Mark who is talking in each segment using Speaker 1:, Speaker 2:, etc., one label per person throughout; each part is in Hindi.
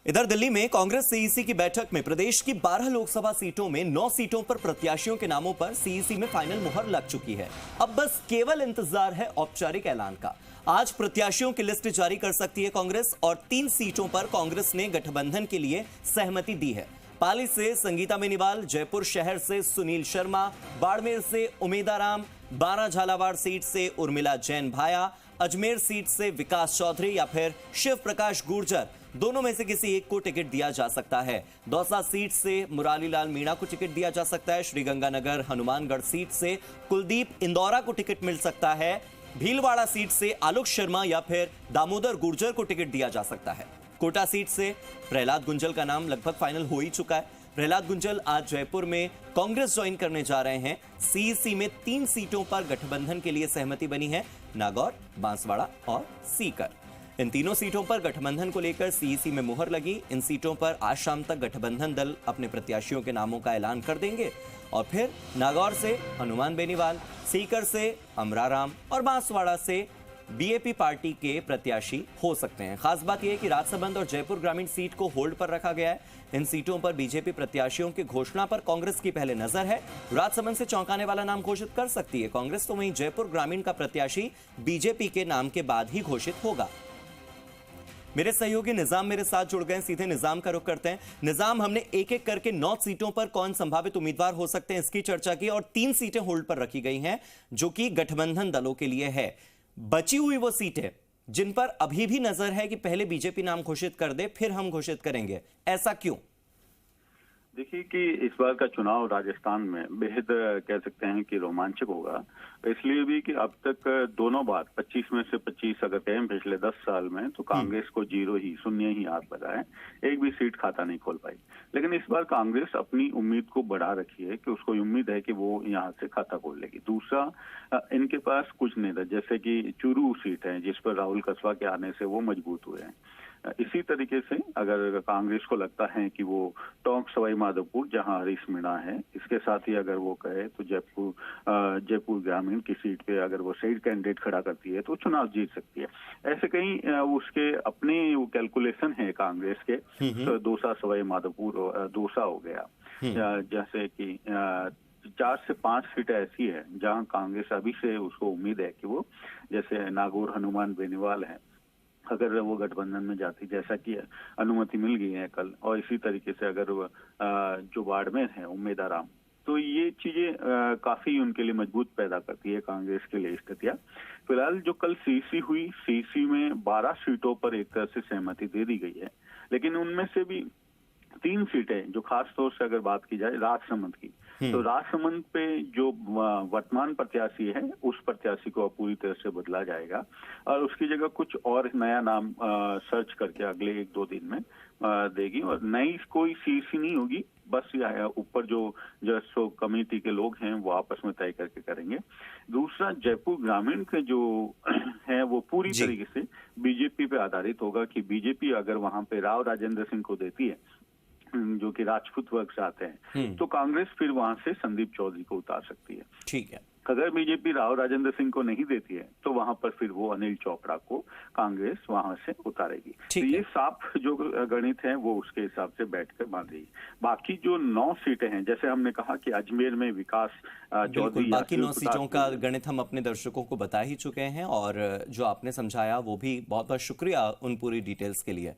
Speaker 1: इधर दिल्ली में कांग्रेस सीईसी की बैठक में प्रदेश की 12 लोकसभा सीटों में 9 सीटों पर प्रत्याशियों के नामों पर सीईसी में फाइनल मुहर लग चुकी है। अब बस केवल इंतजार है औपचारिक ऐलान का। आज प्रत्याशियों की लिस्ट जारी कर सकती है कांग्रेस और 3 सीटों पर कांग्रेस ने गठबंधन के लिए सहमति दी है। पाली से संगीता बेनीवाल, जयपुर शहर से सुनील शर्मा, बाड़मेर से उमेदाराम, बारां झालावाड़ सीट से उर्मिला जैन भाया, अजमेर सीट से विकास चौधरी या फिर शिव प्रकाश गुर्जर, दोनों में से किसी एक को टिकट दिया जा सकता है। दौसा सीट से मुरारीलाल मीणा को टिकट दिया जा सकता है। श्रीगंगानगर हनुमानगढ़ सीट से कुलदीप इंदौरा को टिकट मिल सकता है। भीलवाड़ा सीट से आलोक शर्मा या फिर दामोदर गुर्जर को टिकट दिया जा सकता है। कोटा सीट से प्रहलाद गुंजल का नाम लगभग फाइनल हो ही चुका है। प्रहलाद गुंजल आज जयपुर में कांग्रेस ज्वाइन करने जा रहे हैं। सीईसी में 3 सीटों पर गठबंधन के लिए सहमति बनी है, नागौर, बांसवाड़ा और सीकर। इन तीनों सीटों पर गठबंधन को लेकर सीईसी में मुहर लगी। इन सीटों पर आज शाम तक गठबंधन दल अपने प्रत्याशियों के नामों का ऐलान कर देंगे और फिर नागौर से हनुमान बेनीवाल, सीकर से अमराराम और बांसवाड़ा से बीएपी पार्टी के प्रत्याशी हो सकते हैं। खास बात यह है कि राजसमंद और जयपुर ग्रामीण सीट को होल्ड पर रखा गया है। इन सीटों पर बीजेपी प्रत्याशियों की घोषणा पर कांग्रेस की पहले नजर है। राजसमंद से चौंकाने वाला नाम घोषित कर सकती है कांग्रेस, तो वहीं जयपुर ग्रामीण का प्रत्याशी बीजेपी के नाम के बाद ही घोषित होगा। मेरे सहयोगी निजाम मेरे साथ जुड़ गए, सीधे निजाम का रुख करते हैं। निजाम, हमने एक एक करके 9 सीटों पर कौन संभावित उम्मीदवार हो सकते हैं इसकी चर्चा की और 3 सीटें होल्ड पर रखी गई हैं जो कि गठबंधन दलों के लिए है। बची हुई वो सीटें जिन पर अभी भी नजर है कि पहले बीजेपी नाम घोषित कर दे फिर हम घोषित करेंगे, ऐसा क्यों?
Speaker 2: देखिए कि इस बार का चुनाव राजस्थान में बेहद कह सकते हैं कि रोमांचक होगा। इसलिए भी कि अब तक दोनों बार 25 में से 25 अगर कहें पिछले 10 साल में, तो कांग्रेस को शून्य ही हाथ लगा है, एक भी सीट खाता नहीं खोल पाई। लेकिन इस बार कांग्रेस अपनी उम्मीद को बढ़ा रखी है कि उसको उम्मीद है कि वो यहाँ से खाता खोल लेगी। दूसरा, इनके पास कुछ नहीं था, जैसे कि चूरू सीट है जिस पर राहुल कसवा के आने से वो मजबूत हुए हैं। इसी तरीके से अगर कांग्रेस को लगता है कि वो टोंक सवाई माधोपुर जहां हरीश मीणा है, इसके साथ ही अगर वो कहे तो जयपुर ग्रामीण की सीट पे अगर वो सही कैंडिडेट खड़ा करती है तो चुनाव जीत सकती है। ऐसे कई उसके अपने वो कैलकुलेशन है कांग्रेस के। तो दौसा सवाई माधोपुर दौसा हो गया, जैसे कि 4 से 5 सीटें ऐसी है जहां कांग्रेस अभी से उसको उम्मीद है कि वो, जैसे नागौर हनुमान बेनीवाल है, अगर वो गठबंधन में जाती, जैसा कि अनुमति मिल गई है कल, और इसी तरीके से अगर जो बाड़मेर है उमेदाराम, तो ये चीजें काफी उनके लिए मजबूत पैदा करती है कांग्रेस के लिए स्थितियां। फिलहाल जो कल सीईसी हुई, सीईसी में 12 सीटों पर एक तरह से सहमति दे दी गई है, लेकिन उनमें से भी 3 सीटें जो खास तौर से अगर बात की जाए राजसमंद की, तो राजसमंद पे जो वर्तमान प्रत्याशी है उस प्रत्याशी को पूरी तरह से बदला जाएगा और उसकी जगह कुछ और नया नाम सर्च करके अगले 1-2 दिन में देगी। और नई कोई सीईसी नहीं होगी, बस ऊपर जो कमेटी के लोग हैं वो आपस में तय करके करेंगे। दूसरा, जयपुर ग्रामीण के जो है वो पूरी तरीके से बीजेपी पे आधारित होगा कि बीजेपी अगर वहां पे राव राजेंद्र सिंह को देती है जो कि राजपूत वर्ग से आते हैं, तो कांग्रेस फिर वहां से संदीप चौधरी को उतार सकती है।
Speaker 1: ठीक है।
Speaker 2: अगर बीजेपी राव राजेंद्र सिंह को नहीं देती है तो वहां पर फिर वो अनिल चोपड़ा को कांग्रेस वहां से उतारेगी। तो ये साफ जो गणित है वो उसके हिसाब से बैठकर बांधेगी। बाकी जो 9 सीटें हैं, जैसे हमने कहा कि अजमेर में विकास चौधरी,
Speaker 1: बाकी 9 सीटों का गणित हम अपने दर्शकों को बता ही चुके हैं और जो आपने समझाया वो भी बहुत बहुत शुक्रिया उन पूरी डिटेल्स के लिए।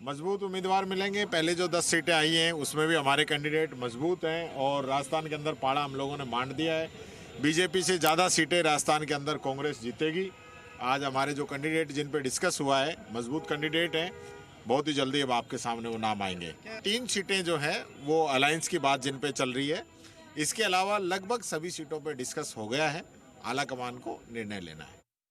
Speaker 3: मजबूत उम्मीदवार मिलेंगे। पहले जो 10 सीटें आई हैं उसमें भी हमारे कैंडिडेट मजबूत हैं और राजस्थान के अंदर पाड़ा हम लोगों ने बांट दिया है। बीजेपी से ज़्यादा सीटें राजस्थान के अंदर कांग्रेस जीतेगी। आज हमारे जो कैंडिडेट जिन पे डिस्कस हुआ है मजबूत कैंडिडेट हैं, बहुत ही जल्दी अब आपके सामने वो नाम आएंगे। 3 सीटें जो हैं वो अलायंस की बात जिन पे चल रही है, इसके अलावा लगभग सभी सीटों पर डिस्कस हो गया है। आला कमान को निर्णय लेना है।